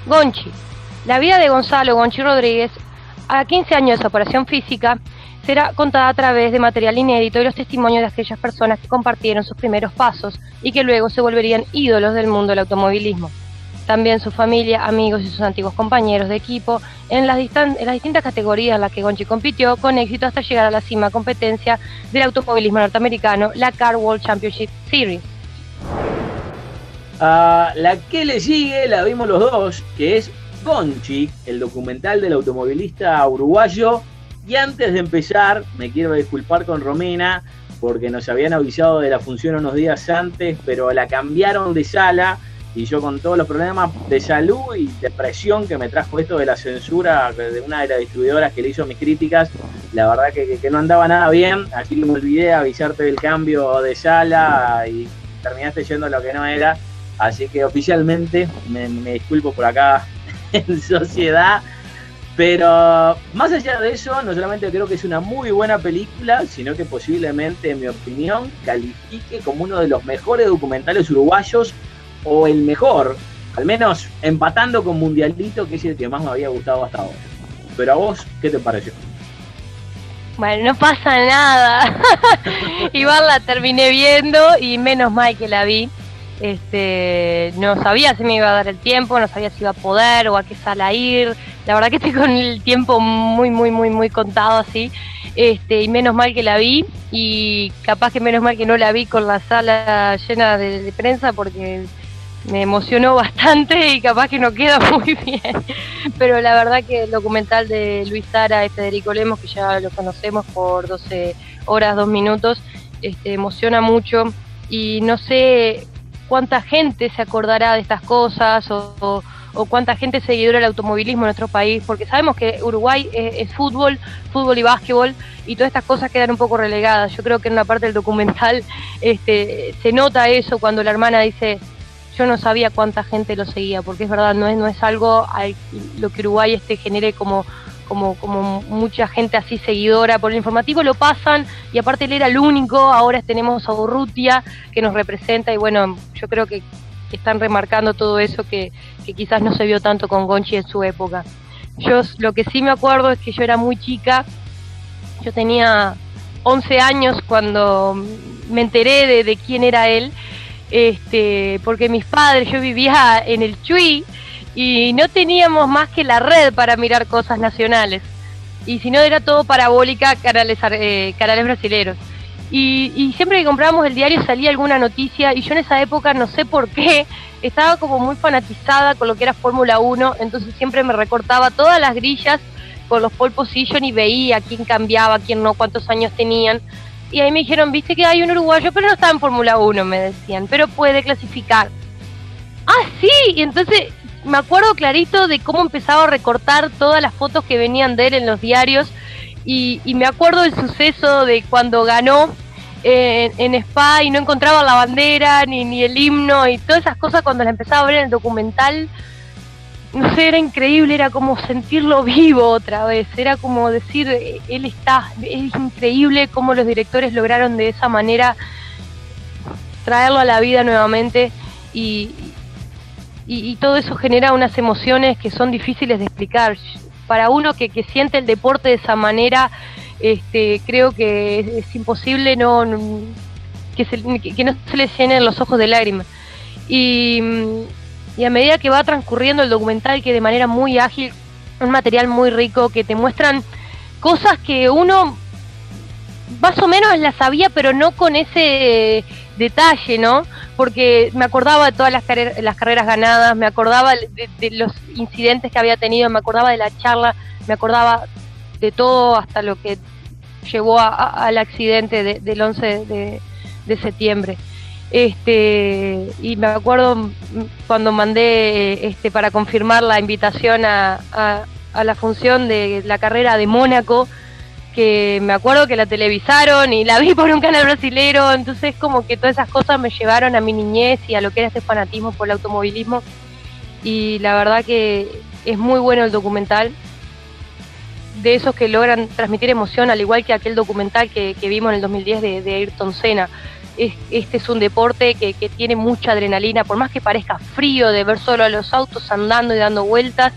Gonchi. La vida de Gonzalo Gonchi Rodríguez, a 15 años de su operación física, será contada a través de material inédito y los testimonios de aquellas personas que compartieron sus primeros pasos y que luego se volverían ídolos del mundo del automovilismo. También su familia, amigos y sus antiguos compañeros de equipo en las distintas categorías en las que Gonchi compitió con éxito hasta llegar a la cima competencia del automovilismo norteamericano, la Car World Championship Series. La que le sigue la vimos los dos, que es Gonchi, el documental del automovilista uruguayo. Y antes de empezar, me quiero disculpar con Romina, porque nos habían avisado de la función unos días antes, pero la cambiaron de sala, y yo con todos los problemas de salud y depresión que me trajo esto de la censura de una de las distribuidoras que le hizo mis críticas, la verdad que no andaba nada bien, así que me olvidé de avisarte del cambio de sala y terminaste yendo a lo que no era, así que oficialmente me disculpo por acá en sociedad. Pero más allá de eso, no solamente creo que es una muy buena película, sino que posiblemente, en mi opinión, califique como uno de los mejores documentales uruguayos, o el mejor, al menos empatando con Mundialito, que es el que más me había gustado hasta ahora. Pero a vos, ¿qué te pareció? Bueno, no pasa nada. Igual la terminé viendo y menos mal que la vi. No sabía si me iba a dar el tiempo, no sabía si iba a poder o a qué sala ir. La verdad que estoy con el tiempo muy contado así. Y menos mal que la vi, y capaz que menos mal que no la vi con la sala llena de prensa, porque me emocionó bastante y capaz que no queda muy bien. Pero la verdad que el documental de Luis Sara y Federico Lemos, que ya lo conocemos por 12 horas, 2 minutos, emociona mucho, y no sé cuánta gente se acordará de estas cosas o cuánta gente seguidora del automovilismo en nuestro país, porque sabemos que Uruguay es fútbol y básquetbol, y todas estas cosas quedan un poco relegadas. Yo creo que en una parte del documental se nota eso cuando la hermana dice: yo no sabía cuánta gente lo seguía, porque es verdad, no es algo lo que Uruguay genere como mucha gente así seguidora. Por el informativo lo pasan, y aparte él era el único. Ahora tenemos a Urrutia, que nos representa, y bueno, yo creo que están remarcando todo eso que quizás no se vio tanto con Gonchi en su época. Yo lo que sí me acuerdo es que yo era muy chica, yo tenía 11 años cuando me enteré de quién era él, porque mis padres, yo vivía en el Chuy y no teníamos más que la red para mirar cosas nacionales, y si no era todo parabólica, canales brasileros. Y siempre que comprábamos el diario salía alguna noticia, y yo en esa época, no sé por qué, estaba como muy fanatizada con lo que era Fórmula 1, entonces siempre me recortaba todas las grillas con los pole position y veía quién cambiaba, quién no, cuántos años tenían. Y ahí me dijeron: viste que hay un uruguayo, pero no está en Fórmula 1, me decían, pero puede clasificar. ¡Ah, sí! Y entonces me acuerdo clarito de cómo empezaba a recortar todas las fotos que venían de él en los diarios. Y me acuerdo del suceso de cuando ganó en Spa y no encontraba la bandera ni el himno y todas esas cosas. Cuando la empezaba a ver en el documental, no sé, era increíble, era como sentirlo vivo otra vez, era como decir, él está, es increíble cómo los directores lograron de esa manera traerlo a la vida nuevamente, y todo eso genera unas emociones que son difíciles de explicar. Para uno que siente el deporte de esa manera, creo que es imposible que no se le llenen los ojos de lágrimas. Y a medida que va transcurriendo el documental, que de manera muy ágil, un material muy rico, que te muestran cosas que uno más o menos las sabía, pero no con ese detalle, ¿no? Porque me acordaba de todas las carreras ganadas, me acordaba de los incidentes que había tenido, me acordaba de la charla, me acordaba de todo, hasta lo que llevó al accidente del 11 de septiembre. Y me acuerdo cuando mandé para confirmar la invitación a la función de la carrera de Mónaco, que me acuerdo que la televisaron y la vi por un canal brasilero. Entonces como que todas esas cosas me llevaron a mi niñez y a lo que era este fanatismo por el automovilismo, y la verdad que es muy bueno el documental, de esos que logran transmitir emoción, al igual que aquel documental que vimos en el 2010 de Ayrton Senna. este es un deporte que tiene mucha adrenalina, por más que parezca frío de ver solo a los autos andando y dando vueltas,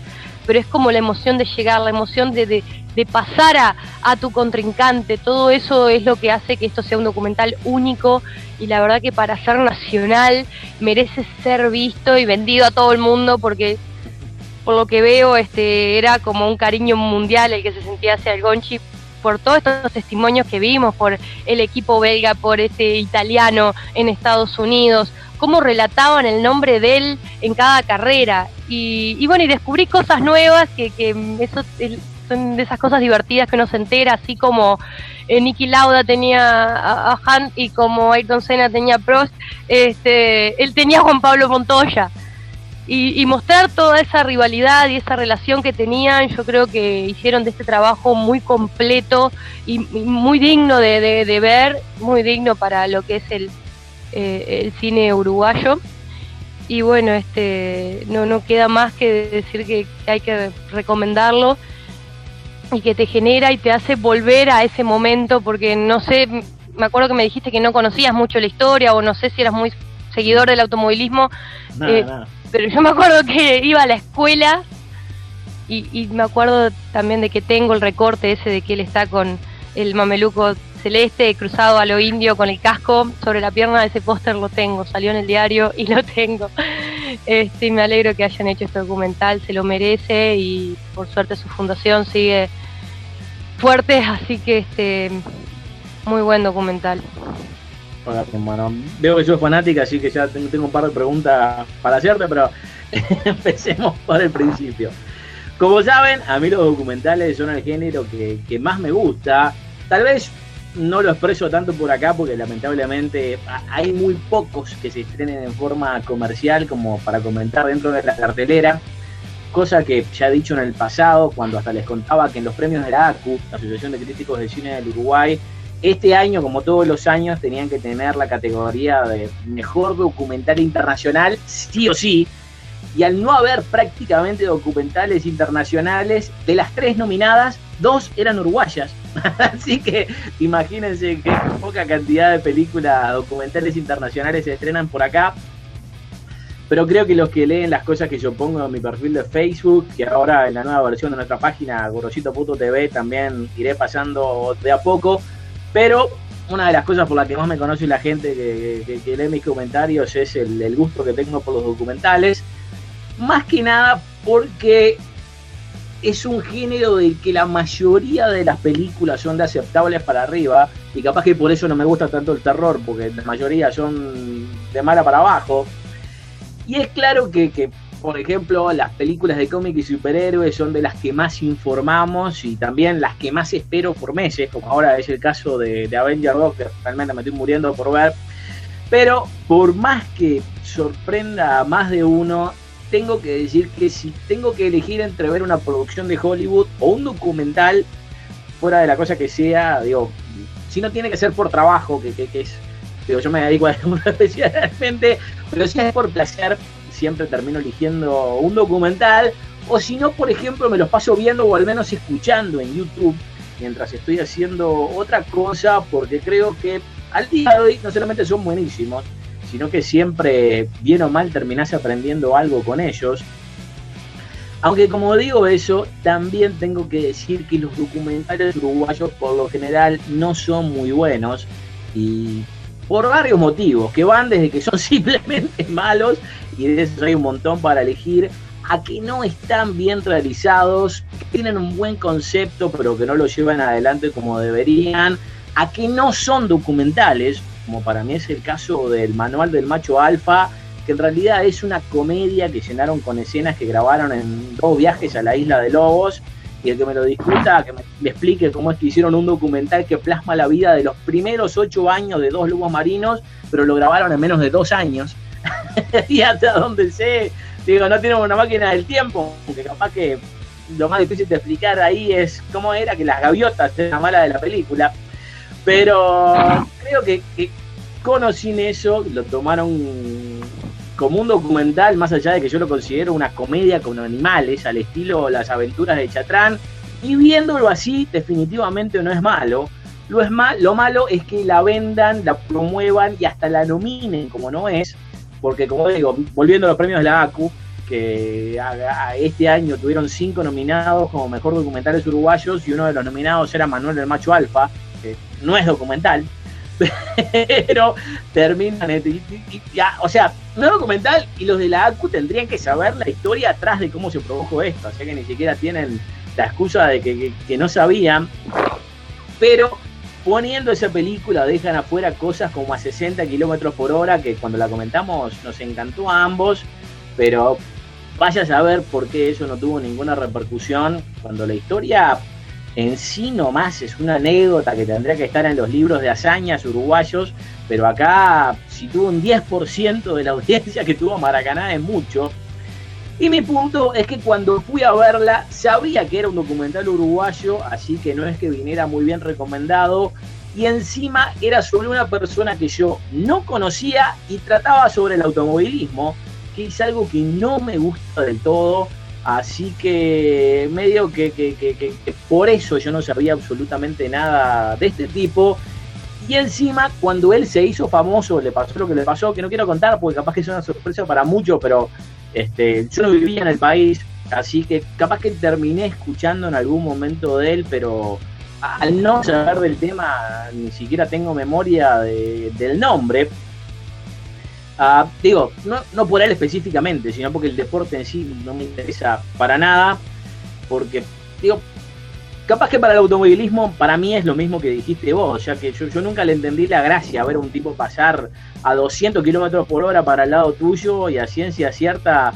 pero es como la emoción de llegar, la emoción de pasar a tu contrincante. Todo eso es lo que hace que esto sea un documental único, y la verdad que para ser nacional merece ser visto y vendido a todo el mundo, porque por lo que veo era como un cariño mundial el que se sentía hacia el Gonchi, por todos estos testimonios que vimos, por el equipo belga, por italiano en Estados Unidos, cómo relataban el nombre de él en cada carrera. Y bueno, y descubrí cosas nuevas que eso son de esas cosas divertidas que uno se entera, así como Niki Lauda tenía a Hunt y como Ayrton Senna tenía a Prost, él tenía a Juan Pablo Montoya. Y mostrar toda esa rivalidad y esa relación que tenían, yo creo que hicieron de este trabajo muy completo y muy digno de ver, muy digno para lo que es el cine uruguayo. Y bueno, no queda más que decir que hay que recomendarlo, y que te genera y te hace volver a ese momento, porque no sé, me acuerdo que me dijiste que no conocías mucho la historia, o no sé si eras muy seguidor del automovilismo. Nada. Pero yo me acuerdo que iba a la escuela y me acuerdo también de que tengo el recorte ese de que él está con el mameluco celeste cruzado a lo indio con el casco sobre la pierna. Ese póster lo tengo, salió en el diario y lo tengo. Y me alegro que hayan hecho este documental, se lo merece, y por suerte su fundación sigue fuerte, así que muy buen documental. Bueno, veo que sos fanática, así que ya tengo un par de preguntas para hacerte, pero empecemos por el principio. Como saben, a mí los documentales son el género que más me gusta. Tal vez no lo expreso tanto por acá, porque lamentablemente hay muy pocos que se estrenen en forma comercial como para comentar dentro de la cartelera, cosa que ya he dicho en el pasado, cuando hasta les contaba que en los premios de la ACU, la Asociación de Críticos de Cine del Uruguay, este año, como todos los años, tenían que tener la categoría de mejor documental internacional, sí o sí, y al no haber prácticamente documentales internacionales, de las 3 nominadas, 2 eran uruguayas. Así que imagínense qué poca cantidad de películas documentales internacionales se estrenan por acá. Pero creo que los que leen las cosas que yo pongo en mi perfil de Facebook, que ahora en la nueva versión de nuestra página, gorosito.tv, también iré pasando de a poco. Pero una de las cosas por las que más me conoce la gente que lee mis comentarios es el gusto que tengo por los documentales. Más que nada porque es un género del que la mayoría de las películas son de aceptables para arriba, y capaz que por eso no me gusta tanto el terror, porque la mayoría son de mala para abajo. Y es claro que por ejemplo, las películas de cómic y superhéroes son de las que más informamos y también las que más espero por meses, como ahora es el caso de Avengers 2, que realmente me estoy muriendo por ver. Pero por más que sorprenda a más de uno, tengo que decir que si tengo que elegir entre ver una producción de Hollywood o un documental, fuera de la cosa que sea, digo, si no tiene que ser por trabajo, que es, digo, yo me dedico a esto especialmente, pero si es por placer, siempre termino eligiendo un documental, o si no, por ejemplo, me los paso viendo o al menos escuchando en YouTube mientras estoy haciendo otra cosa, porque creo que al día de hoy no solamente son buenísimos, sino que siempre, bien o mal, terminás aprendiendo algo con ellos. Aunque como digo eso, también tengo que decir que los documentales uruguayos por lo general no son muy buenos, y por varios motivos, que van desde que son simplemente malos, y de esos hay un montón para elegir, a que no están bien realizados, que tienen un buen concepto pero que no lo llevan adelante como deberían, a que no son documentales, como para mí es el caso del Manual del Macho Alfa, que en realidad es una comedia que llenaron con escenas que grabaron en 2 viajes a la Isla de Lobos, y el que me lo discuta, que me explique cómo es que hicieron un documental que plasma la vida de los primeros 8 años de 2 lobos marinos, pero lo grabaron en menos de 2 años. Y hasta donde sé, digo, no tienen una máquina del tiempo, porque capaz que lo más difícil de explicar ahí es cómo era que las gaviotas eran la mala de la película. Pero creo que con o sin eso lo tomaron como un documental, más allá de que yo lo considero una comedia con animales, al estilo Las Aventuras de Chatrán, y viéndolo así definitivamente no es malo. Lo malo es que la vendan, la promuevan y hasta la nominen como no es, porque como digo, volviendo a los premios de la ACU, que este año tuvieron 5 nominados como mejor documentales uruguayos y uno de los nominados era Manuel el Macho Alfa, que no es documental, pero terminan, o sea, no es documental y los de la ACU tendrían que saber la historia atrás de cómo se produjo esto, o sea que ni siquiera tienen la excusa de que no sabían, pero poniendo esa película dejan afuera cosas como a 60 kilómetros por hora, que cuando la comentamos nos encantó a ambos, pero vaya a saber por qué eso no tuvo ninguna repercusión, cuando la historia en sí nomás es una anécdota que tendría que estar en los libros de hazañas uruguayos, pero acá si tuvo un 10% de la audiencia que tuvo Maracaná es mucho. Y mi punto es que cuando fui a verla sabía que era un documental uruguayo, así que no es que viniera muy bien recomendado, y encima era sobre una persona que yo no conocía y trataba sobre el automovilismo, que es algo que no me gusta del todo, así que medio que por eso yo no sabía absolutamente nada de este tipo. Y encima cuando él se hizo famoso le pasó lo que le pasó, que no quiero contar porque capaz que es una sorpresa para muchos, pero yo no vivía en el país, así que capaz que terminé escuchando en algún momento de él, pero al no saber del tema ni siquiera tengo memoria del nombre. Digo, no por él específicamente, sino porque el deporte en sí no me interesa para nada, porque digo, capaz que para el automovilismo para mí es lo mismo que dijiste vos, ya que yo nunca le entendí la gracia a ver a un tipo pasar a 200 kilómetros por hora para el lado tuyo y a ciencia cierta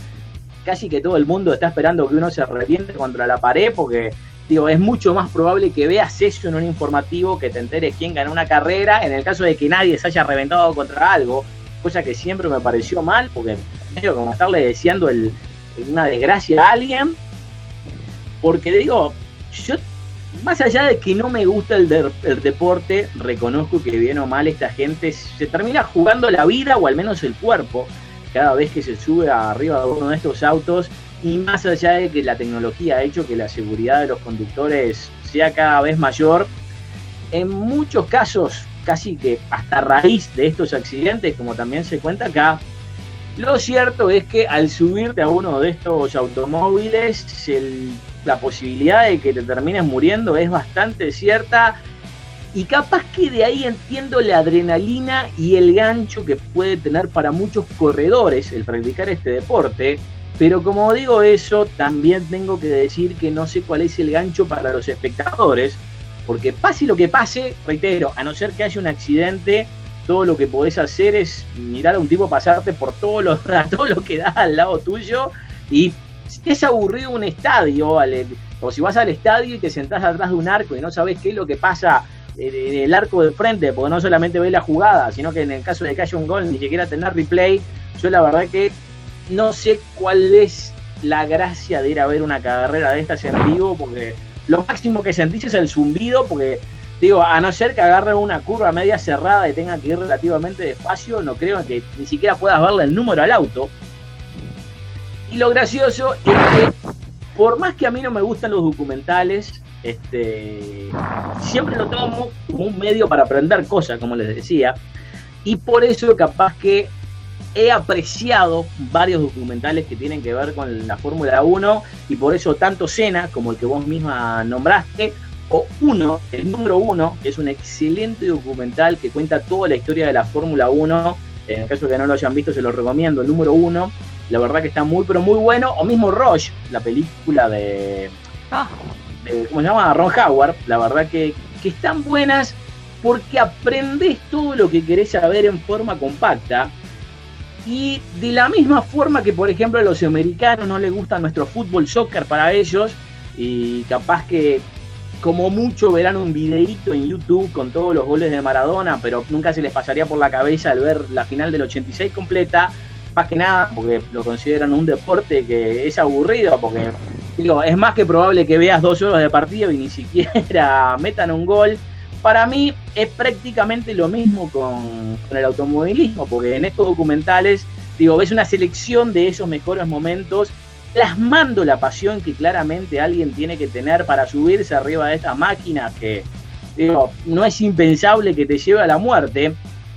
casi que todo el mundo está esperando que uno se reviente contra la pared, porque digo, es mucho más probable que veas eso en un informativo que te enteres quién ganó una carrera, en el caso de que nadie se haya reventado contra algo, cosa que siempre me pareció mal, porque medio como estarle deseando una desgracia a alguien, porque digo, yo más allá de que no me gusta el deporte, reconozco que bien o mal esta gente se termina jugando la vida o al menos el cuerpo cada vez que se sube arriba de uno de estos autos, y más allá de que la tecnología ha hecho que la seguridad de los conductores sea cada vez mayor, en muchos casos casi que hasta a raíz de estos accidentes, como también se cuenta acá, lo cierto es que al subirte a uno de estos automóviles, la posibilidad de que te termines muriendo es bastante cierta, y capaz que de ahí entiendo la adrenalina y el gancho que puede tener para muchos corredores el practicar este deporte, pero como digo eso, también tengo que decir que no sé cuál es el gancho para los espectadores, porque pase lo que pase, reitero, a no ser que haya un accidente, todo lo que podés hacer es mirar a un tipo pasarte por todo lo que da al lado tuyo, y si es aburrido un estadio, o si vas al estadio y te sentás atrás de un arco y no sabés qué es lo que pasa en el arco de frente, porque no solamente ves la jugada, sino que en el caso de que haya un gol ni siquiera tener replay, yo la verdad que no sé cuál es la gracia de ir a ver una carrera de estas en vivo, porque lo máximo que sentís es el zumbido, porque digo, a no ser que agarren una curva media cerrada y tengan que ir relativamente despacio, no creo que ni siquiera puedas verle el número al auto. Y lo gracioso es que, por más que a mí no me gustan los documentales, siempre lo tomo como un medio para aprender cosas, como les decía, y por eso capaz que he apreciado varios documentales que tienen que ver con la Fórmula 1, y por eso tanto Senna como el que vos misma nombraste, o el número 1, que es un excelente documental que cuenta toda la historia de la Fórmula 1, en el caso de que no lo hayan visto se lo recomiendo, el número 1, la verdad que está muy pero muy bueno, o mismo Rush, la película de ¿cómo se llama? Ron Howard, la verdad que están buenas porque aprendés todo lo que querés saber en forma compacta. Y de la misma forma que, por ejemplo, a los americanos no les gusta nuestro fútbol, soccer para ellos, y capaz que como mucho verán un videíto en YouTube con todos los goles de Maradona, pero nunca se les pasaría por la cabeza al ver la final del 86 completa, más que nada porque lo consideran un deporte que es aburrido, porque digo, es más que probable que veas 2 horas de partido y ni siquiera metan un gol. Para mí es prácticamente lo mismo con el automovilismo, porque en estos documentales, digo, ves una selección de esos mejores momentos, plasmando la pasión que claramente alguien tiene que tener para subirse arriba de estas máquinas que Digo, no es impensable que te lleve a la muerte,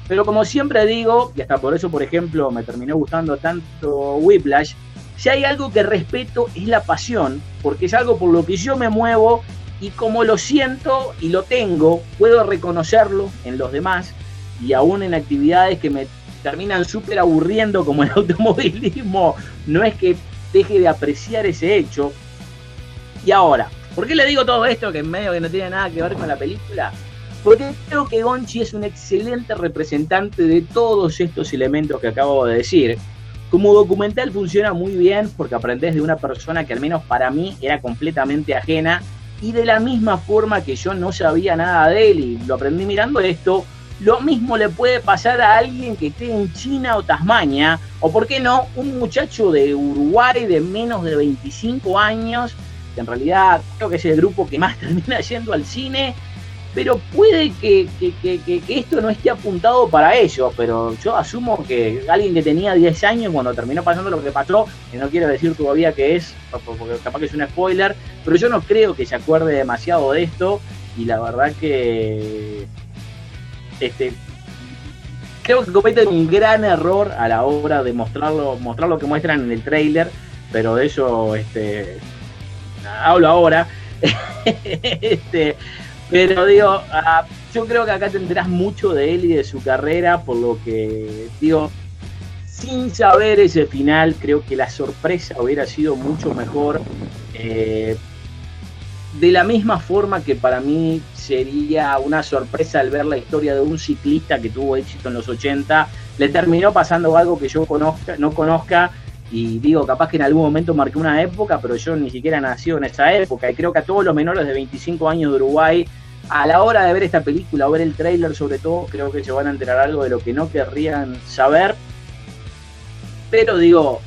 pero como siempre digo, y hasta por eso, por ejemplo, me terminó gustando tanto Whiplash, si hay algo que respeto es la pasión, porque es algo por lo que yo me muevo y como lo siento y lo tengo, puedo reconocerlo en los demás y aún en actividades que me terminan súper aburriendo como el automovilismo, no es que deje de apreciar ese hecho. Y ahora, ¿por qué le digo todo esto que en medio que no tiene nada que ver con la película? Porque creo que Gonchi es un excelente representante de todos estos elementos que acabo de decir. Como documental funciona muy bien porque aprendés de una persona que al menos para mí era completamente ajena y de la misma forma que yo no sabía nada de él y lo aprendí mirando esto, lo mismo le puede pasar a alguien que esté en China o Tasmania, o por qué no, un muchacho de Uruguay de menos de 25 años, que en realidad creo que es el grupo que más termina yendo al cine, pero puede que esto no esté apuntado para ellos, pero yo asumo que alguien que tenía 10 años cuando terminó pasando lo que pasó, que no quiero decir todavía que es, porque capaz que es un spoiler, pero yo no creo que se acuerde demasiado de esto, y la verdad que creo que cometen un gran error a la hora de mostrar lo que muestran en el tráiler, pero de eso hablo ahora. Pero digo, yo creo que acá tendrás mucho de él y de su carrera, por lo que digo, sin saber ese final, creo que la sorpresa hubiera sido mucho mejor. De la misma forma que para mí sería una sorpresa al ver la historia de un ciclista que tuvo éxito en los 80, le terminó pasando algo que yo no conozca, y digo, capaz que en algún momento marqué una época, pero yo ni siquiera nací en esa época, y creo que a todos los menores de 25 años de Uruguay, a la hora de ver esta película o ver el tráiler sobre todo, creo que se van a enterar algo de lo que no querrían saber. Pero digo,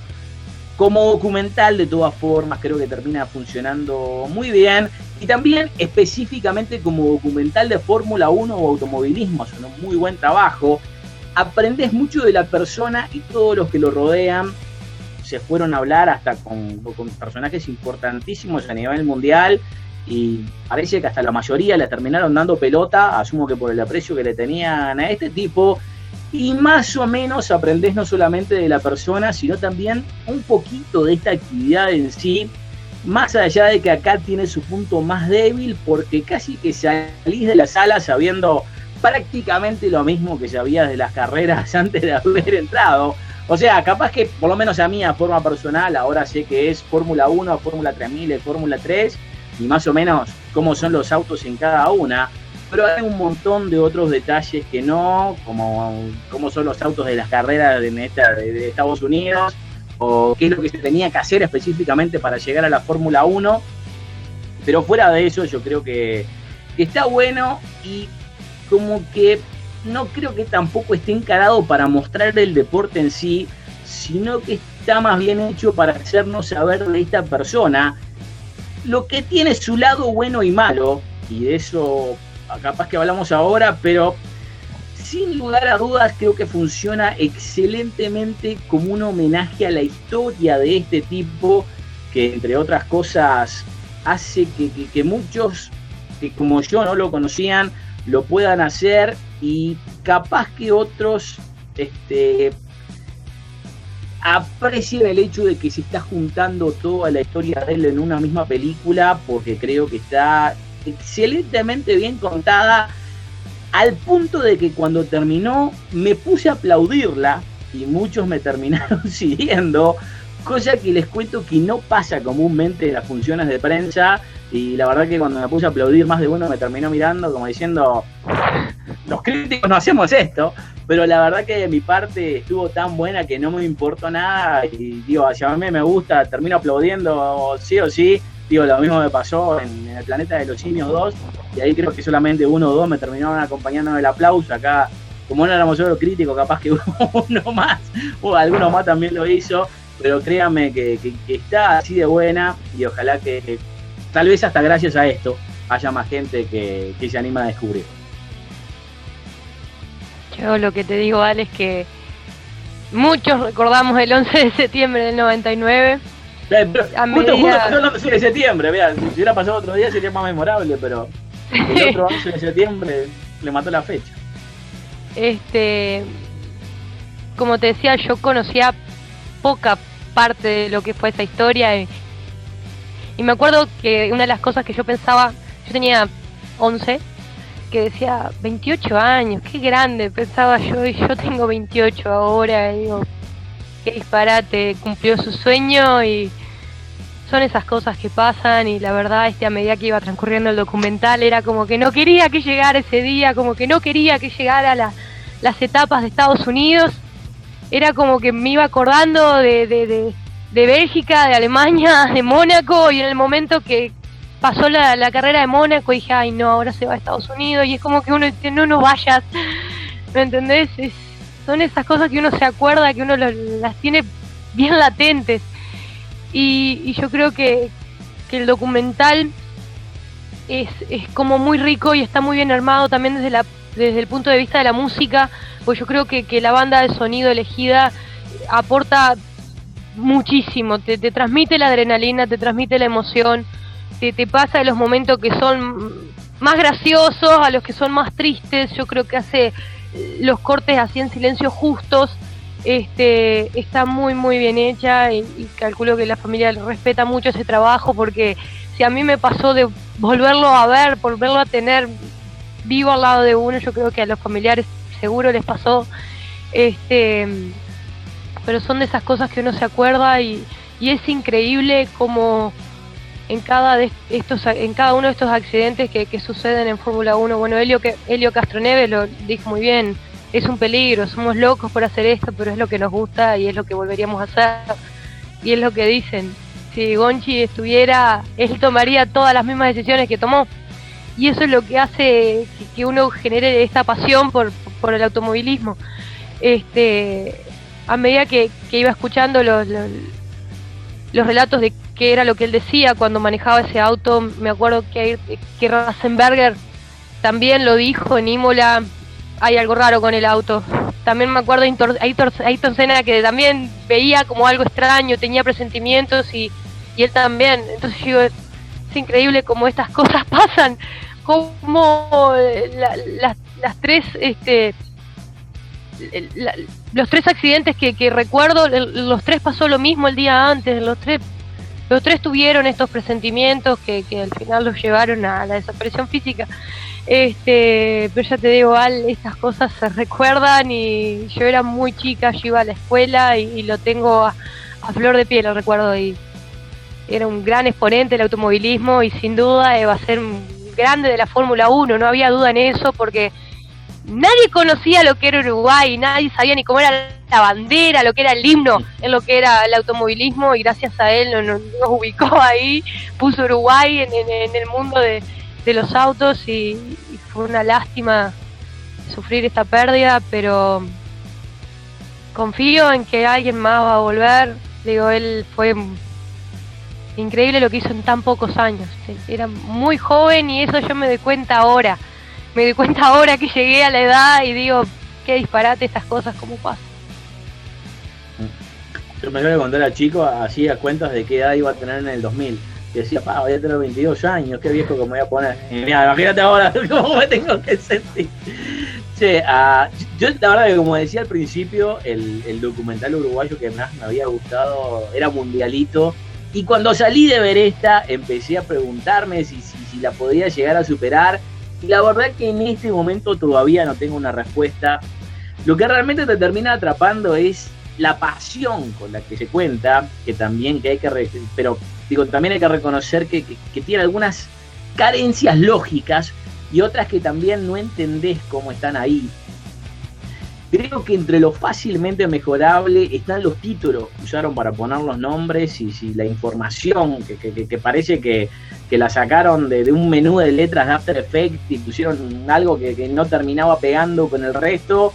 como documental de todas formas creo que termina funcionando muy bien, y también específicamente como documental de Fórmula 1 o automovilismo, es un muy buen trabajo. Aprendes mucho de la persona y todos los que lo rodean. Se fueron a hablar hasta con personajes importantísimos a nivel mundial, y parece que hasta la mayoría le terminaron dando pelota, asumo que por el aprecio que le tenían a este tipo, y más o menos aprendés no solamente de la persona, sino también un poquito de esta actividad en sí, más allá de que acá tiene su punto más débil, porque casi que salís de la sala sabiendo prácticamente lo mismo que sabías de las carreras antes de haber entrado. O sea, capaz que, por lo menos a mí, a forma personal, ahora sé que es Fórmula 1, Fórmula 3000, Fórmula 3, y más o menos cómo son los autos en cada una, pero hay un montón de otros detalles que no, como cómo son los autos de las carreras de Estados Unidos, o qué es lo que se tenía que hacer específicamente para llegar a la Fórmula 1, pero fuera de eso yo creo que está bueno, y como que no creo que tampoco esté encarado para mostrar el deporte en sí, sino que está más bien hecho para hacernos saber de esta persona, lo que tiene su lado bueno y malo, y de eso capaz que hablamos ahora, pero sin lugar a dudas creo que funciona excelentemente como un homenaje a la historia de este tipo, que entre otras cosas hace que muchos que como yo no lo conocían lo puedan hacer, y capaz que otros aprecien el hecho de que se está juntando toda la historia de él en una misma película, porque creo que está excelentemente bien contada, al punto de que cuando terminó me puse a aplaudirla y muchos me terminaron siguiendo, cosa que les cuento que no pasa comúnmente en las funciones de prensa, y la verdad que cuando me puse a aplaudir más de uno me terminó mirando como diciendo, los críticos no hacemos esto, pero la verdad que de mi parte estuvo tan buena que no me importó nada, y digo, hacia mí me gusta, termino aplaudiendo sí o sí. Digo, lo mismo me pasó en el Planeta de los Simios 2, y ahí creo que solamente uno o dos me terminaron acompañando en el aplauso. Acá, como no éramos solo críticos, capaz que uno más, o alguno más también lo hizo, pero créanme que está así de buena, y ojalá que tal vez hasta gracias a esto haya más gente que se anima a descubrir. Yo lo que te digo, Ale, es que muchos recordamos el 11 de septiembre del 99. Justo pasó el 11 de septiembre, vean, si hubiera pasado otro día sería más memorable, pero... el otro 11 de septiembre le mató la fecha. Como te decía, yo conocía poca parte de lo que fue esa historia y me acuerdo que una de las cosas que yo pensaba, yo tenía 11, que decía 28 años, qué grande, pensaba yo, y yo tengo 28 ahora, y digo, qué disparate, cumplió su sueño. Y son esas cosas que pasan, y la verdad a medida que iba transcurriendo el documental era como que no quería que llegara ese día, como que no quería que llegara las etapas de Estados Unidos. Era como que me iba acordando de Bélgica, de Alemania, de Mónaco, y en el momento que pasó la carrera de Mónaco dije, ay no, ahora se va a Estados Unidos, y es como que uno dice, no vayas, ¿me entendés? Son esas cosas que uno se acuerda, que uno las tiene bien latentes, y yo creo que el documental es como muy rico y está muy bien armado también desde el punto de vista de la música, pues yo creo que la banda de sonido elegida aporta muchísimo, te transmite la adrenalina, te transmite la emoción, te pasa de los momentos que son más graciosos a los que son más tristes. Yo creo que hace los cortes así en silencio justos, está muy muy bien hecha, y calculo que la familia respeta mucho ese trabajo, porque si a mí me pasó de volverlo a ver, volverlo a tener vivo al lado de uno, yo creo que a los familiares seguro les pasó, pero son de esas cosas que uno se acuerda, y es increíble como en cada uno de estos accidentes que suceden en Fórmula 1, bueno, Helio Castroneves lo dijo muy bien, es un peligro, somos locos por hacer esto, pero es lo que nos gusta y es lo que volveríamos a hacer, y es lo que dicen, si Gonchi estuviera, él tomaría todas las mismas decisiones que tomó, y eso es lo que hace que uno genere esta pasión por el automovilismo. A medida que iba escuchando los relatos de qué era lo que él decía cuando manejaba ese auto, me acuerdo que Ratzenberger también lo dijo en Imola, hay algo raro con el auto. También me acuerdo de Ayrton Senna, que también veía como algo extraño, tenía presentimientos, y él también. Entonces yo digo, es increíble cómo estas cosas pasan, cómo las tres los tres accidentes que recuerdo, los tres pasó lo mismo el día antes, los tres tuvieron estos presentimientos que al final los llevaron a la desaparición física. Pero ya te digo, estas cosas se recuerdan, y yo era muy chica, yo iba a la escuela y lo tengo a flor de piel, lo recuerdo, y era un gran exponente del automovilismo, y sin duda va a ser un grande de la Fórmula 1, no había duda en eso, porque nadie conocía lo que era Uruguay, nadie sabía ni cómo era la bandera, lo que era el himno, en lo que era el automovilismo, y gracias a él nos ubicó ahí, puso Uruguay en el mundo de los autos, y fue una lástima sufrir esta pérdida, pero confío en que alguien más va a volver. Digo, él fue increíble lo que hizo en tan pocos años, era muy joven, y eso yo me doy cuenta ahora que llegué a la edad, y digo, qué disparate estas cosas, cómo pasan. Yo me acuerdo cuando era chico, hacía cuentas de qué edad iba a tener en el 2000, y decía, voy a tener 22 años, qué viejo que me voy a poner. Y mira, imagínate ahora cómo me tengo que sentir. Che, yo la verdad que, como decía al principio, el documental uruguayo que más me había gustado era Mundialito, y cuando salí de ver esta, empecé a preguntarme si la podía llegar a superar, y la verdad que en este momento todavía no tengo una respuesta. Lo que realmente te termina atrapando es la pasión con la que se cuenta, que también también hay que reconocer que tiene algunas carencias lógicas y otras que también no entendés cómo están ahí. Creo que entre lo fácilmente mejorable están los títulos que usaron para poner los nombres, y la información que parece que la sacaron de un menú de letras de After Effects y pusieron algo que no terminaba pegando con el resto,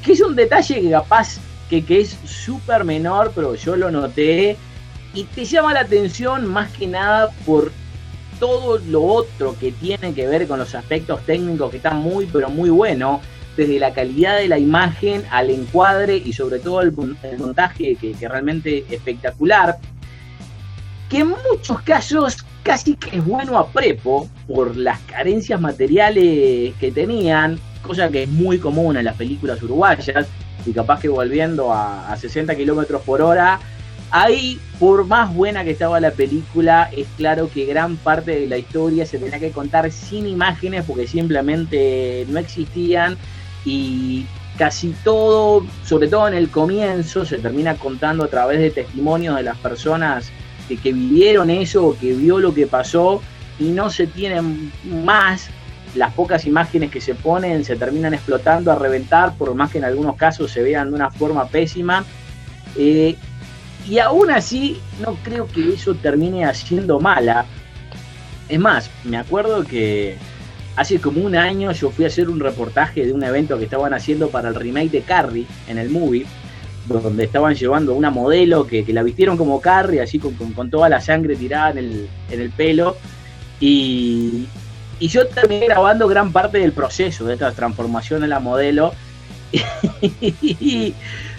que es un detalle que capaz que es súper menor, pero yo lo noté, y te llama la atención más que nada por todo lo otro que tiene que ver con los aspectos técnicos, que están muy pero muy buenos, desde la calidad de la imagen al encuadre, y sobre todo el montaje que realmente espectacular, que en muchos casos casi que es bueno a prepo por las carencias materiales que tenían, cosa que es muy común en las películas uruguayas, y capaz que volviendo a 60 kilómetros por hora, ahí, por más buena que estaba la película, es claro que gran parte de la historia se tenía que contar sin imágenes porque simplemente no existían, y casi todo, sobre todo en el comienzo, se termina contando a través de testimonios de las personas que vivieron eso o que vio lo que pasó, y no se tienen más. Las pocas imágenes que se ponen se terminan explotando a reventar, por más que en algunos casos se vean de una forma pésima. Y aún así no creo que eso termine haciendo mala. Es más, me acuerdo que hace como un año yo fui a hacer un reportaje de un evento que estaban haciendo para el remake de Carrie en el Movie, donde estaban llevando a una modelo que la vistieron como Carrie, así con toda la sangre tirada en el pelo. Y yo terminé grabando gran parte del proceso de esta transformación de la modelo. Y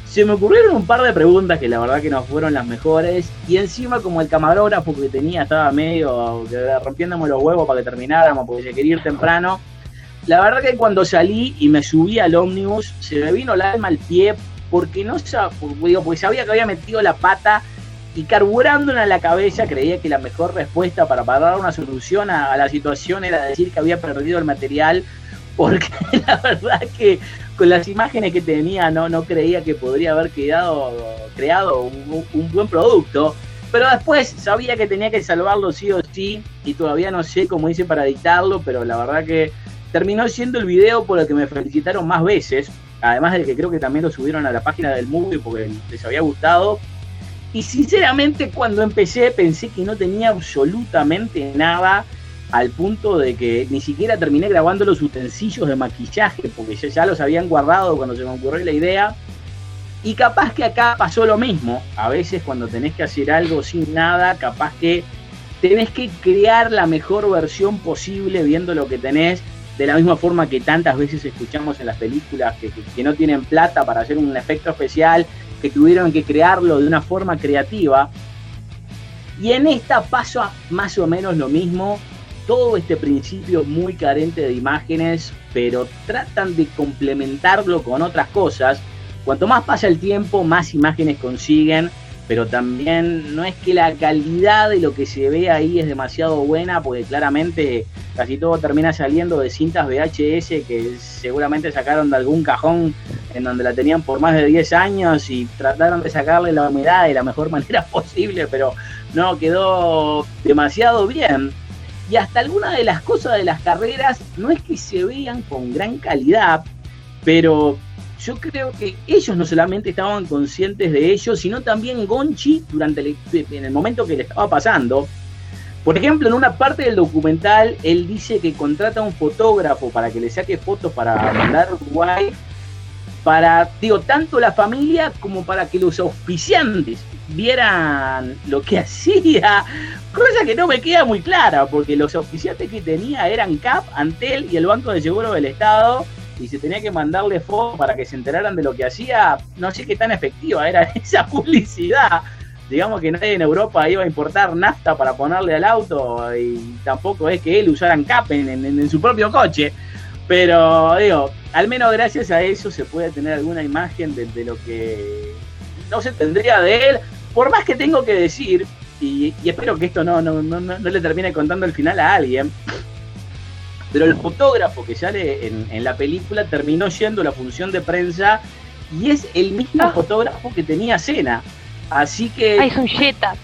se me ocurrieron un par de preguntas que la verdad que no fueron las mejores, y encima como el camarógrafo que tenía estaba medio rompiéndome los huevos para que termináramos porque se quería ir temprano, la verdad que cuando salí y me subí al ómnibus se me vino el alma al pie, porque porque sabía que había metido la pata, y carburándome en la cabeza creía que la mejor respuesta para dar una solución a la situación era decir que había perdido el material, porque la verdad que con las imágenes que tenía no creía que podría haber creado un buen producto, pero después sabía que tenía que salvarlo sí o sí, y todavía no sé cómo hice para editarlo, pero la verdad que terminó siendo el video por el que me felicitaron más veces, además de que creo que también lo subieron a la página del Movie porque les había gustado. Y sinceramente cuando empecé pensé que no tenía absolutamente nada, al punto de que ni siquiera terminé grabando los utensilios de maquillaje porque ya los habían guardado cuando se me ocurrió la idea. Y capaz que acá pasó lo mismo. A veces cuando tenés que hacer algo sin nada, capaz que tenés que crear la mejor versión posible viendo lo que tenés, de la misma forma que tantas veces escuchamos en las películas que no tienen plata para hacer un efecto especial, que tuvieron que crearlo de una forma creativa. Y en esta pasa más o menos lo mismo. Todo este principio muy carente de imágenes, pero tratan de complementarlo con otras cosas. Cuanto más pasa el tiempo, más imágenes consiguen, pero también no es que la calidad de lo que se ve ahí es demasiado buena, porque claramente casi todo termina saliendo de cintas VHS que seguramente sacaron de algún cajón en donde la tenían por más de 10 años y trataron de sacarle la humedad de la mejor manera posible, pero no quedó demasiado bien. Y hasta algunas de las cosas de las carreras no es que se vean con gran calidad, pero yo creo que ellos no solamente estaban conscientes de ello, sino también Gonchi en el momento que le estaba pasando. Por ejemplo, en una parte del documental, él dice que contrata a un fotógrafo para que le saque fotos para mandar a Uruguay, para, tanto la familia como para que los auspiciantes vieran lo que hacía, cosa que no me queda muy clara, porque los auspiciantes que tenía eran CAP, Antel y el Banco de Seguro del Estado, y se tenía que mandarle fotos para que se enteraran de lo que hacía. No sé qué tan efectiva era esa publicidad. Digamos que nadie en Europa iba a importar nafta para ponerle al auto, y tampoco es que él usara CAP en su propio coche. Pero al menos gracias a eso se puede tener alguna imagen de lo que no se tendría de él. Por más que tengo que decir, y espero que esto no le termine contando el final a alguien, pero el fotógrafo que sale en la película terminó yendo a la función de prensa y es el mismo fotógrafo que tenía Senna. Así que... es un jeta.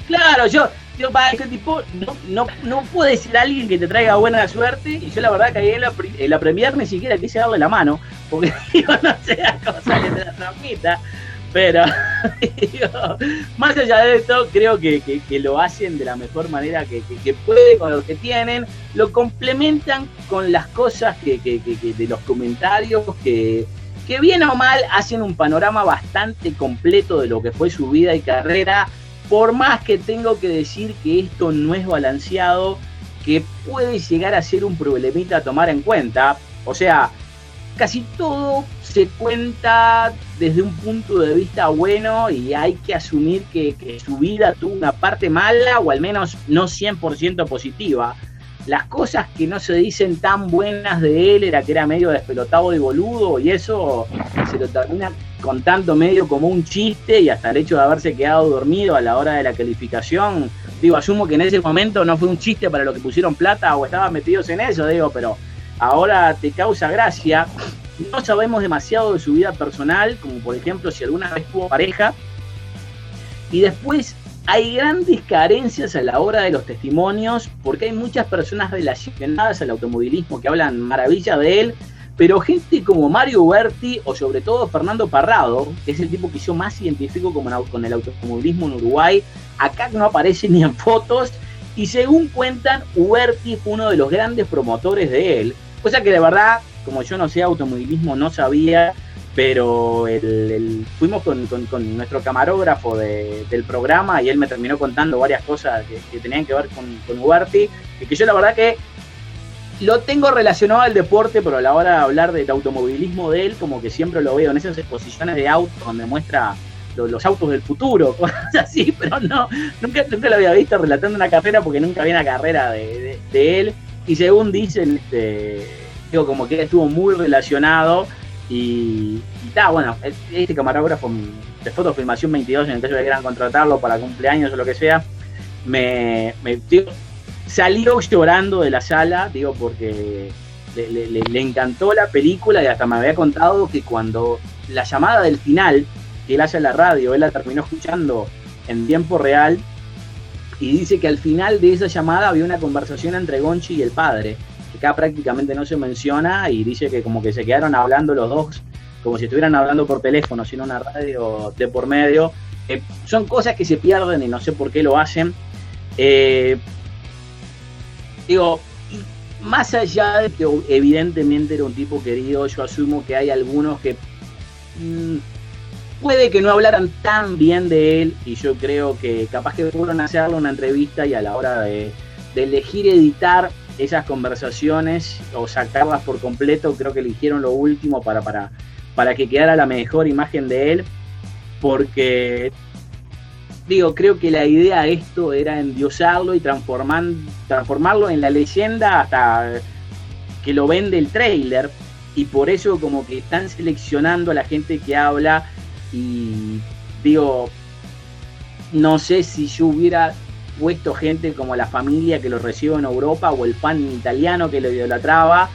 Claro, yo para este tipo no puede ser alguien que te traiga buena suerte, y yo la verdad que ahí en la premier ni siquiera quise darle la mano, porque no sé la cosa que te la transmita, pero más allá de esto, creo que lo hacen de la mejor manera que pueden con lo que tienen, lo complementan con las cosas que de los comentarios que bien o mal hacen un panorama bastante completo de lo que fue su vida y carrera. Por más que tengo que decir que esto no es balanceado, que puede llegar a ser un problemita a tomar en cuenta. O sea, casi todo se cuenta desde un punto de vista bueno y hay que asumir que su vida tuvo una parte mala o al menos no 100% positiva. Las cosas que no se dicen tan buenas de él era que era medio despelotado y boludo y eso se lo termina contando medio como un chiste y hasta el hecho de haberse quedado dormido a la hora de la calificación, digo, asumo que en ese momento no fue un chiste para los que pusieron plata o estaban metidos en eso, digo, pero ahora te causa gracia. No sabemos demasiado de su vida personal, como por ejemplo si alguna vez tuvo pareja, y después hay grandes carencias a la hora de los testimonios, porque hay muchas personas relacionadas al automovilismo que hablan maravilla de él, pero gente como Mario Huberti o sobre todo Fernando Parrado, que es el tipo que yo más identifico con el automovilismo en Uruguay, acá no aparece ni en fotos, y según cuentan, Huberti fue uno de los grandes promotores de él, cosa que de verdad, como yo no sé automovilismo, no sabía, pero fuimos con nuestro camarógrafo del programa y él me terminó contando varias cosas que tenían que ver con Huberti, y que yo la verdad que lo tengo relacionado al deporte, pero a la hora de hablar del automovilismo de él, como que siempre lo veo en esas exposiciones de autos donde muestra los autos del futuro, cosas así, pero no, nunca lo había visto relatando una carrera porque nunca vi una carrera de él, y según dicen, digo, como que estuvo muy relacionado, y está, bueno, este camarógrafo de Fotofilmación 22, en el caso de que quieran contratarlo para cumpleaños o lo que sea, digo, salió llorando de la sala, digo, porque le encantó la película y hasta me había contado que cuando la llamada del final, que él hace en la radio, él la terminó escuchando en tiempo real y dice que al final de esa llamada había una conversación entre Gonchi y el padre, que acá prácticamente no se menciona, y dice que como que se quedaron hablando los dos, como si estuvieran hablando por teléfono, sin una radio de por medio. Son cosas que se pierden y no sé por qué lo hacen. Digo, más allá de que evidentemente era un tipo querido, yo asumo que hay algunos que puede que no hablaran tan bien de él, y yo creo que capaz que fueron a hacerle una entrevista y a la hora de elegir editar esas conversaciones o sacarlas por completo, creo que eligieron lo último para que quedara la mejor imagen de él, porque digo, creo que la idea de esto era endiosarlo y transformarlo en la leyenda hasta que lo vende el tráiler, y por eso como que están seleccionando a la gente que habla, y digo, no sé si yo hubiera puesto gente como la familia que lo recibe en Europa o el fan italiano que lo idolatraba,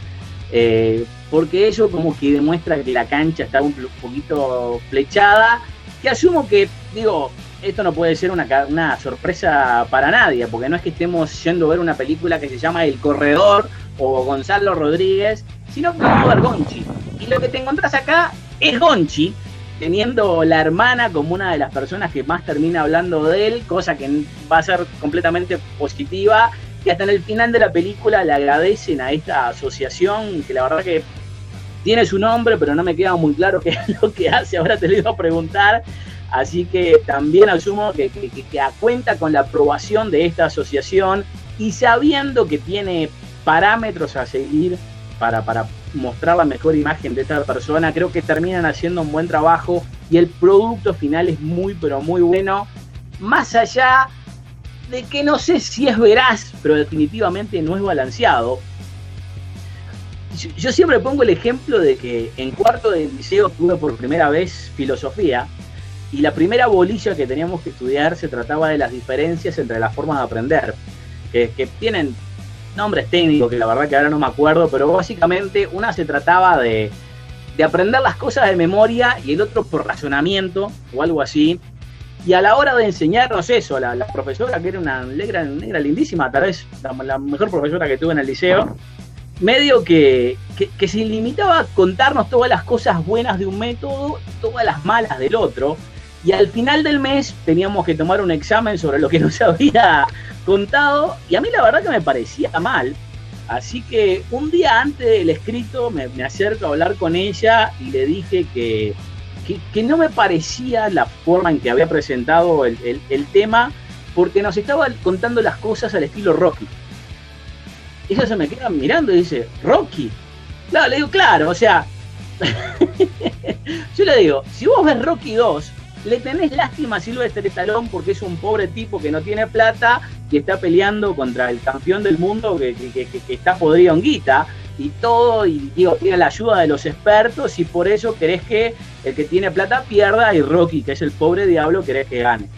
porque eso como que demuestra que la cancha está un poquito flechada, que asumo que, digo, esto no puede ser una sorpresa para nadie, porque no es que estemos yendo a ver una película que se llama El Corredor o Gonzalo Rodríguez, sino que vamos a ver Gonchi. Y lo que te encontrás acá es Gonchi, teniendo la hermana como una de las personas que más termina hablando de él, cosa que va a ser completamente positiva, y hasta en el final de la película le agradecen a esta asociación, que la verdad que tiene su nombre, pero no me queda muy claro qué es lo que hace, ahora te lo iba a preguntar, así que también asumo que cuenta con la aprobación de esta asociación, y sabiendo que tiene parámetros a seguir para mostrar la mejor imagen de esta persona, creo que terminan haciendo un buen trabajo y el producto final es muy pero muy bueno, más allá de que no sé si es veraz, pero definitivamente no es balanceado. Yo siempre pongo el ejemplo de que en cuarto de liceo tuve por primera vez filosofía, y la primera bolilla que teníamos que estudiar se trataba de las diferencias entre las formas de aprender, que tienen nombres técnicos que la verdad que ahora no me acuerdo, pero básicamente una se trataba de aprender las cosas de memoria y el otro por razonamiento o algo así, y a la hora de enseñarnos eso, la profesora, que era una negra lindísima, tal vez la mejor profesora que tuve en el liceo, medio que se limitaba a contarnos todas las cosas buenas de un método, todas las malas del otro, y al final del mes teníamos que tomar un examen sobre lo que nos había contado, y a mí la verdad que me parecía mal, así que un día antes del escrito me acerco a hablar con ella y le dije que no me parecía la forma en que había presentado el tema, porque nos estaba contando las cosas al estilo Rocky. Ella se me queda mirando y dice, ¿Rocky? Claro, le digo, claro, o sea, Yo le digo, si vos ves Rocky 2, le tenés lástima a Sylvester Stallone porque es un pobre tipo que no tiene plata y está peleando contra el campeón del mundo que está podrido en guita y todo, y digo, tiene la ayuda de los expertos y por eso querés que el que tiene plata pierda y Rocky, que es el pobre diablo, querés que gane.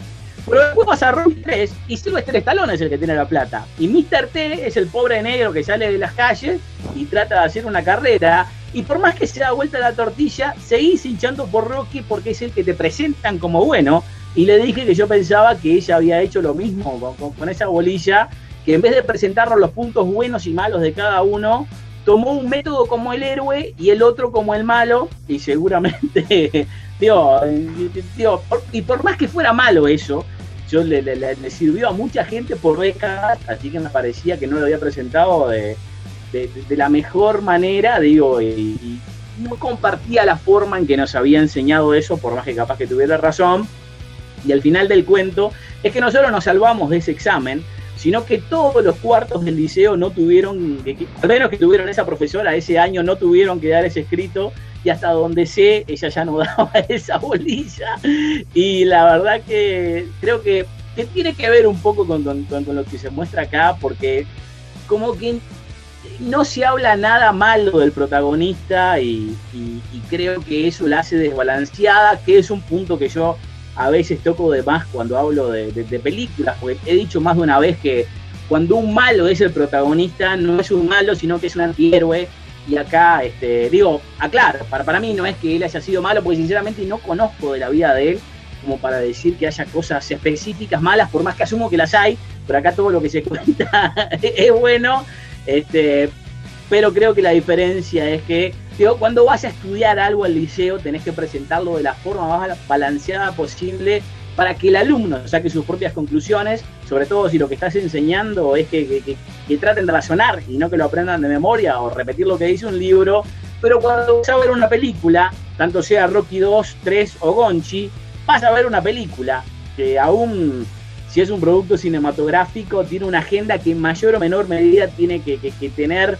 Pero después pasa Rocky 3 y Sylvester Stallone es el que tiene la plata. Y Mr. T es el pobre negro que sale de las calles y trata de hacer una carrera. Y por más que se da vuelta la tortilla, seguís hinchando por Rocky porque es el que te presentan como bueno. Y le dije que yo pensaba que ella había hecho lo mismo con esa bolilla, que en vez de presentarnos los puntos buenos y malos de cada uno, tomó un método como el héroe y el otro como el malo. Y seguramente, y por más que fuera malo eso, yo le sirvió a mucha gente por décadas, así que me parecía que no lo había presentado de la mejor manera, digo, y no compartía la forma en que nos había enseñado eso, por más que capaz que tuviera razón. Y al final del cuento es que nosotros nos salvamos de ese examen, sino que todos los cuartos del liceo no tuvieron, al menos que tuvieron esa profesora ese año, no tuvieron que dar ese escrito, y hasta donde sé, ella ya no daba esa bolilla. Y la verdad que creo que tiene que ver un poco con lo que se muestra acá, porque como que no se habla nada malo del protagonista y creo que eso la hace desbalanceada, que es un punto que yo a veces toco de más cuando hablo de películas, porque he dicho más de una vez que cuando un malo es el protagonista, no es un malo, sino que es un antihéroe. Y acá, aclaro, para mí no es que él haya sido malo, porque sinceramente no conozco de la vida de él como para decir que haya cosas específicas malas, por más que asumo que las hay, pero acá todo lo que se cuenta es bueno, pero creo que la diferencia es que cuando vas a estudiar algo al liceo tenés que presentarlo de la forma más balanceada posible para que el alumno saque sus propias conclusiones, sobre todo si lo que estás enseñando es que traten de razonar y no que lo aprendan de memoria o repetir lo que dice un libro. Pero cuando vas a ver una película, tanto sea Rocky 2, 3 o Gonchi, vas a ver una película que aún si es un producto cinematográfico tiene una agenda que en mayor o menor medida tiene que tener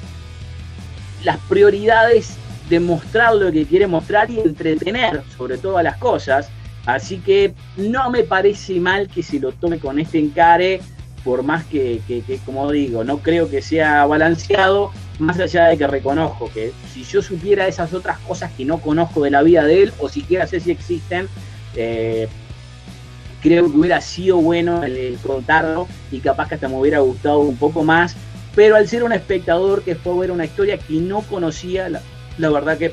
las prioridades de mostrar lo que quiere mostrar y entretener sobre todas las cosas. Así que no me parece mal que se lo tome con este encare, por más que como digo, no creo que sea balanceado, más allá de que reconozco que si yo supiera esas otras cosas que no conozco de la vida de él, o siquiera sé si existen, creo que hubiera sido bueno el contarlo y capaz que hasta me hubiera gustado un poco más, pero al ser un espectador que fue a ver una historia que no conocía, la verdad que,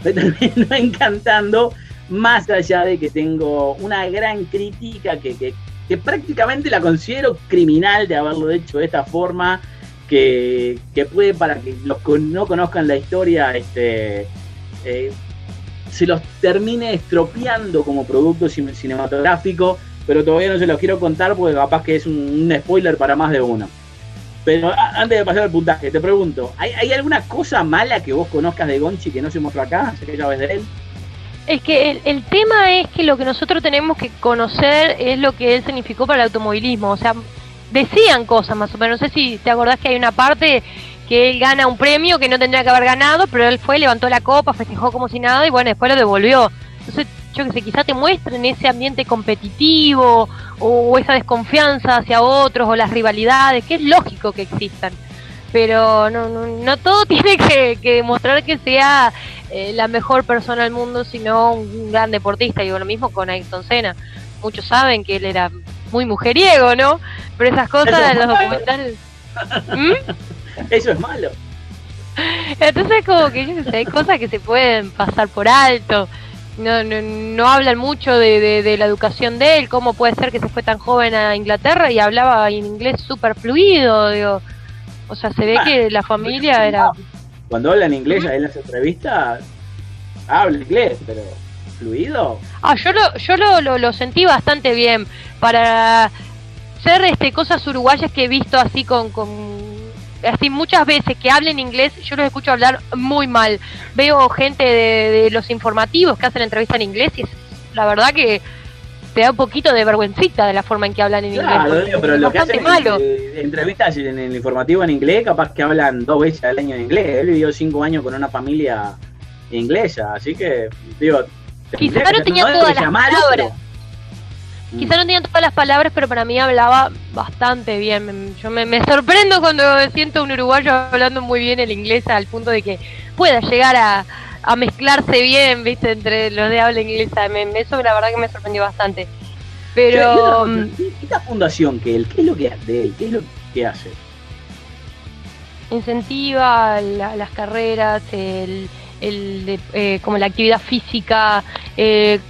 me terminó encantando. Más allá de que tengo una gran crítica que prácticamente la considero criminal de haberlo hecho de esta forma, que puede, para que los que no conozcan la historia, se los termine estropeando como producto cinematográfico, pero todavía no se los quiero contar porque capaz que es un spoiler para más de uno. Pero antes de pasar al puntaje, te pregunto, ¿hay alguna cosa mala que vos conozcas de Gonchi que no se mostró acá? ¿Sé que ya ves de él? Es que el tema es que lo que nosotros tenemos que conocer es lo que él significó para el automovilismo. O sea, decían cosas más o menos. No sé si te acordás que hay una parte que él gana un premio que no tendría que haber ganado, pero él fue, levantó la copa, festejó como si nada y bueno, después lo devolvió. Entonces, yo que sé, quizá te muestren ese ambiente competitivo o esa desconfianza hacia otros o las rivalidades, que es lógico que existan. Pero no todo tiene que demostrar que sea la mejor persona del mundo, sino un gran deportista. Y lo mismo con Ayrton Senna. Muchos saben que él era muy mujeriego, ¿no? Pero esas cosas en los documentales... Eso es malo. Entonces como que yo sé, hay cosas que se pueden pasar por alto. No hablan mucho de la educación de él. ¿Cómo puede ser que se fue tan joven a Inglaterra y hablaba en inglés súper fluido? Digo, o sea, se ve que la familia era... Cuando habla en inglés, en las entrevistas, habla inglés, pero fluido. Yo lo sentí bastante bien. Para ser cosas uruguayas que he visto así así muchas veces que hablen inglés, yo los escucho hablar muy mal. Veo gente de los informativos que hacen entrevistas en inglés y la verdad que te da un poquito de vergüencita de la forma en que hablan en inglés. Pero lo que hacen malo. Entrevistas en el informativo en inglés, capaz que hablan 2 veces al año en inglés. Él vivió 5 años con una familia inglesa, así que, digo, quizá no tenía todas las palabras. Quizá no tenía todas las palabras, pero para mí hablaba bastante bien. Yo me sorprendo cuando siento a un uruguayo hablando muy bien el inglés al punto de que pueda llegar a mezclarse bien, viste, entre los de habla inglesa. Eso la verdad que me sorprendió bastante. Pero esta fundación ¿qué es lo que de él? ¿Qué es lo que hace? Incentiva las carreras, como la actividad física,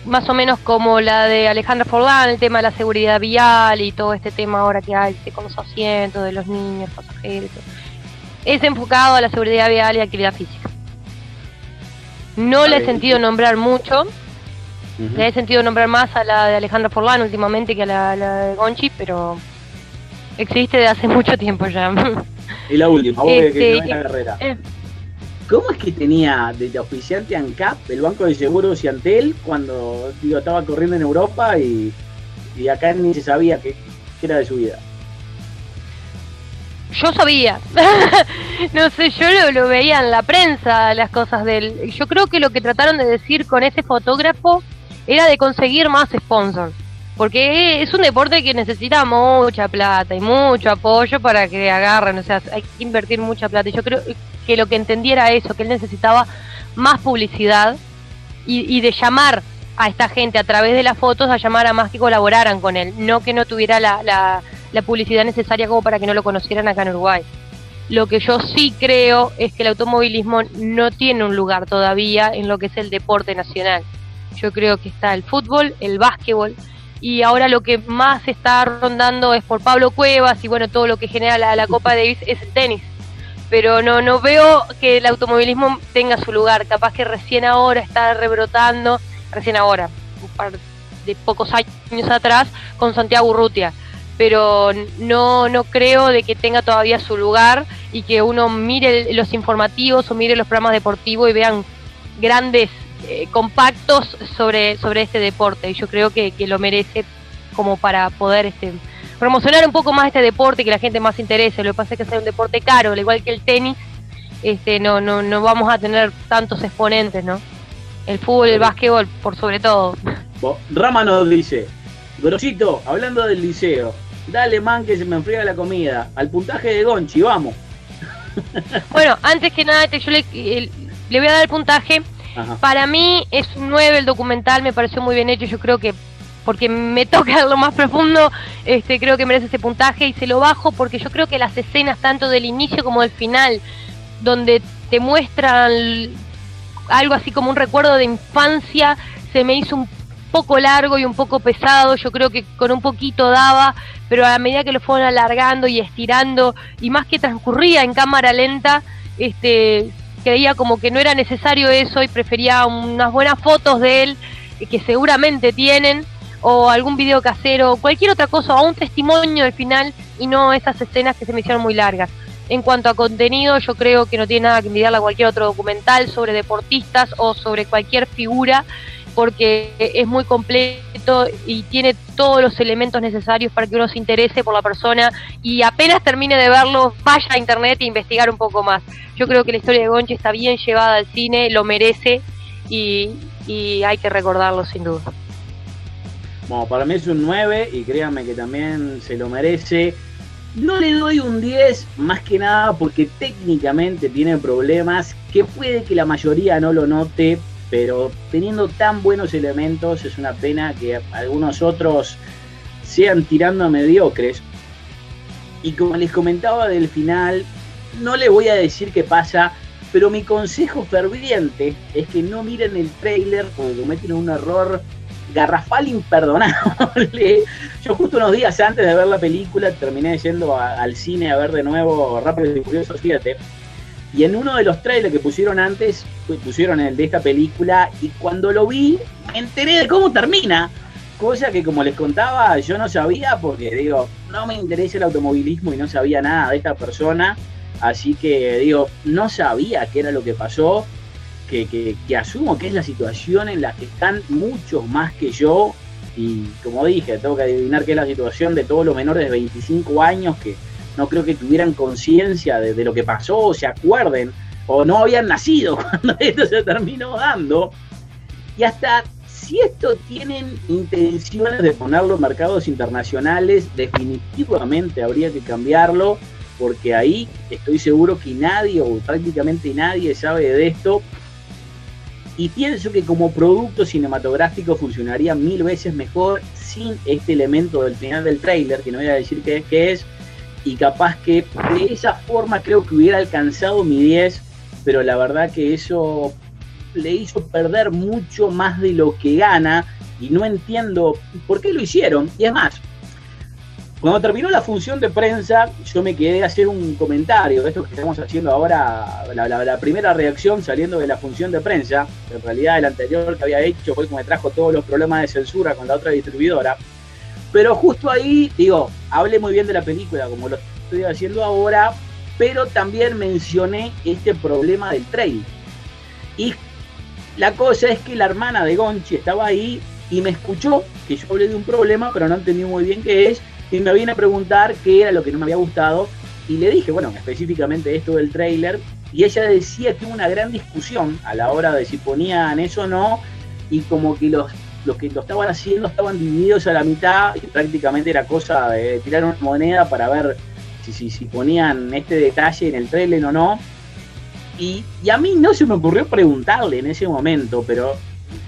más o menos como la de Alejandra Forlán, el tema de la seguridad vial y todo este tema ahora que hay con los asientos de los niños, pasajeros. Es enfocado a la seguridad vial y actividad física. No le he sentido nombrar mucho. Le he sentido nombrar más a la de Alejandra Forlán últimamente que a la de Gonchi, pero existe de hace mucho tiempo ya. Y la última, vos que no es la carrera. ¿Cómo es que tenía de auspiciante ANCAP, el Banco de Seguros y Antel, cuando estaba corriendo en Europa y acá ni se sabía qué era de su vida? Yo sabía, no sé, yo lo veía en la prensa, las cosas de él. Yo creo que lo que trataron de decir con ese fotógrafo era de conseguir más sponsors, porque es un deporte que necesita mucha plata y mucho apoyo para que agarren, o sea, hay que invertir mucha plata. Y yo creo que lo que entendiera eso, que él necesitaba más publicidad y de llamar a esta gente a través de las fotos, a llamar a más que colaboraran con él, no que no tuviera la publicidad necesaria como para que no lo conocieran acá en Uruguay. Lo que yo sí creo es que el automovilismo no tiene un lugar todavía en lo que es el deporte nacional. Yo creo que está el fútbol, el básquetbol, y ahora lo que más está rondando es por Pablo Cuevas y bueno, todo lo que genera la Copa Davis es el tenis. Pero no veo que el automovilismo tenga su lugar, capaz que recién ahora está rebrotando, recién ahora, un par de pocos años atrás, con Santiago Urrutia, pero no creo de que tenga todavía su lugar y que uno mire los informativos o mire los programas deportivos y vean grandes compactos sobre este deporte. Y yo creo que lo merece como para poder promocionar un poco más este deporte, que la gente más se interese. Lo que pasa es que es un deporte caro, al igual que el tenis, no vamos a tener tantos exponentes, ¿no? El fútbol, el básquetbol, por sobre todo. Rama nos dice: Grosito, hablando del liceo, dale man que se me enfría la comida, al puntaje de Gonchi, vamos. Bueno, antes que nada yo le voy a dar el puntaje. Ajá. Para mí es un 9 el documental, me pareció muy bien hecho. Yo creo que, porque me toca lo más profundo, creo que merece ese puntaje y se lo bajo porque yo creo que las escenas tanto del inicio como del final, donde te muestran algo así como un recuerdo de infancia, se me hizo un poco largo y un poco pesado. Yo creo que con un poquito daba, pero a medida que lo fueron alargando y estirando, y más que transcurría en cámara lenta, creía como que no era necesario eso y prefería unas buenas fotos de él, que seguramente tienen, o algún video casero, cualquier otra cosa, o un testimonio al final, y no esas escenas que se me hicieron muy largas. En cuanto a contenido, yo creo que no tiene nada que envidiarle a cualquier otro documental sobre deportistas o sobre cualquier figura, porque es muy completo y tiene todos los elementos necesarios para que uno se interese por la persona y apenas termine de verlo, vaya a internet e investigar un poco más. Yo creo que la historia de Gonchi está bien llevada al cine, lo merece y hay que recordarlo sin duda. Bueno, para mí es un 9 y créanme que también se lo merece. No le doy un 10 más que nada porque técnicamente tiene problemas que puede que la mayoría no lo note, pero teniendo tan buenos elementos es una pena que algunos otros sean tirando a mediocres. Y como les comentaba del final, no le voy a decir qué pasa, pero mi consejo ferviente es que no miren el tráiler porque cometen un error garrafal imperdonable. Yo justo unos días antes de ver la película terminé yendo al cine a ver de nuevo Rápidos y Furiosos 7. Y en uno de los trailers que pusieron antes, pusieron el de esta película, y cuando lo vi, me enteré de cómo termina. Cosa que, como les contaba, yo no sabía, porque digo, no me interesa el automovilismo y no sabía nada de esta persona. Así que, digo, no sabía qué era lo que pasó, que asumo que es la situación en la que están muchos más que yo. Y como dije, tengo que adivinar qué es la situación de todos los menores de 25 años que no creo que tuvieran conciencia de lo que pasó o se acuerden o no habían nacido cuando esto se terminó dando. Y hasta si esto tienen intenciones de ponerlo en mercados internacionales, definitivamente habría que cambiarlo, porque ahí estoy seguro que nadie o prácticamente nadie sabe de esto. Y pienso que como producto cinematográfico funcionaría 1000 veces mejor sin este elemento del final del tráiler, que no voy a decir qué es, y capaz que de esa forma creo que hubiera alcanzado mi 10, pero la verdad que eso le hizo perder mucho más de lo que gana, y no entiendo por qué lo hicieron. Y es más, cuando terminó la función de prensa, yo me quedé a hacer un comentario de esto que estamos haciendo ahora, la primera reacción saliendo de la función de prensa. En realidad el anterior que había hecho fue que me trajo todos los problemas de censura con la otra distribuidora. Pero justo ahí, digo, hablé muy bien de la película como lo estoy haciendo ahora, pero también mencioné este problema del trailer. Y la cosa es que la hermana de Gonchi estaba ahí y me escuchó que yo hablé de un problema, pero no entendí muy bien qué es, y me vine a preguntar qué era lo que no me había gustado, y le dije, bueno, específicamente esto del tráiler, y ella decía que hubo una gran discusión a la hora de si ponían eso o no, y como que los que lo estaban haciendo estaban divididos a la mitad, y prácticamente era cosa de tirar una moneda para ver si ponían este detalle en el tráiler o no. Y a mí no se me ocurrió preguntarle en ese momento, pero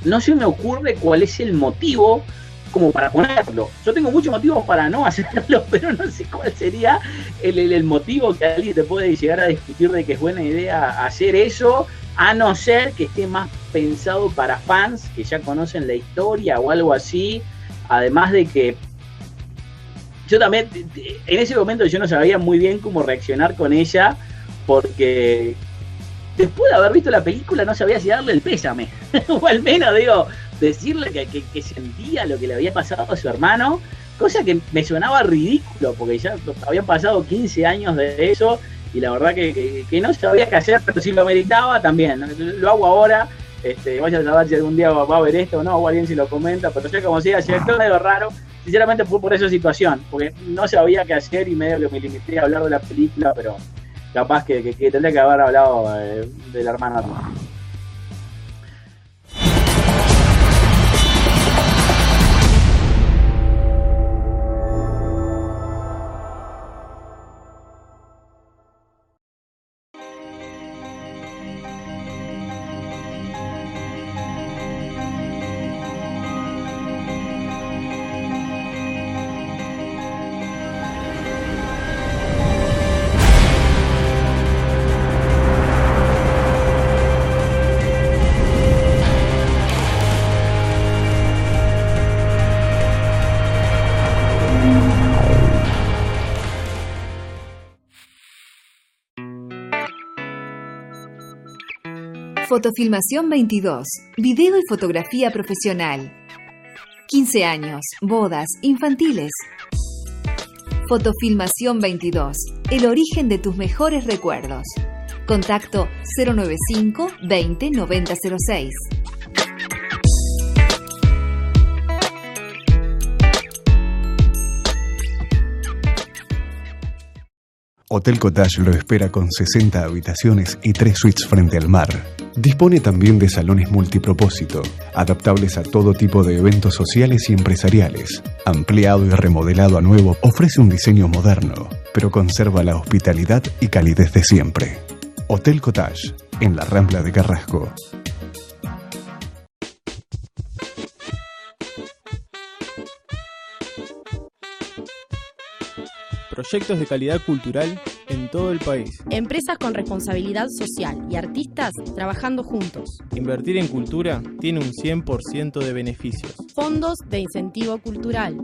no se me ocurre cuál es el motivo como para ponerlo. Yo tengo muchos motivos para no hacerlo, pero no sé cuál sería el motivo que alguien te puede llegar a discutir de que es buena idea hacer eso, a no ser que esté más pensado para fans que ya conocen la historia o algo así. Además de que yo también, en ese momento yo no sabía muy bien cómo reaccionar con ella, porque después de haber visto la película no sabía si darle el pésame o al menos, digo, decirle que sentía lo que le había pasado a su hermano, cosa que me sonaba ridículo, porque ya habían pasado 15 años de eso, y la verdad que no sabía qué hacer, pero si lo meritaba también, ¿no? Lo hago ahora, vaya a saber si algún día va a ver esto o no, o alguien si lo comenta, pero sea como sea, si es medio raro, sinceramente fue por esa situación, porque no sabía qué hacer y medio que me limité a hablar de la película, pero capaz que tendría que haber hablado de la hermana. Fotofilmación 22, video y fotografía profesional. 15 años, bodas, infantiles. Fotofilmación 22, el origen de tus mejores recuerdos. Contacto 095 20 90 06. Hotel Cottage lo espera con 60 habitaciones y 3 suites frente al mar. Dispone también de salones multipropósito, adaptables a todo tipo de eventos sociales y empresariales. Ampliado y remodelado a nuevo, ofrece un diseño moderno, pero conserva la hospitalidad y calidez de siempre. Hotel Cottage, en la Rambla de Carrasco. Proyectos de calidad cultural en todo el país. Empresas con responsabilidad social y artistas trabajando juntos. Invertir en cultura tiene un 100% de beneficios. Fondos de incentivo cultural.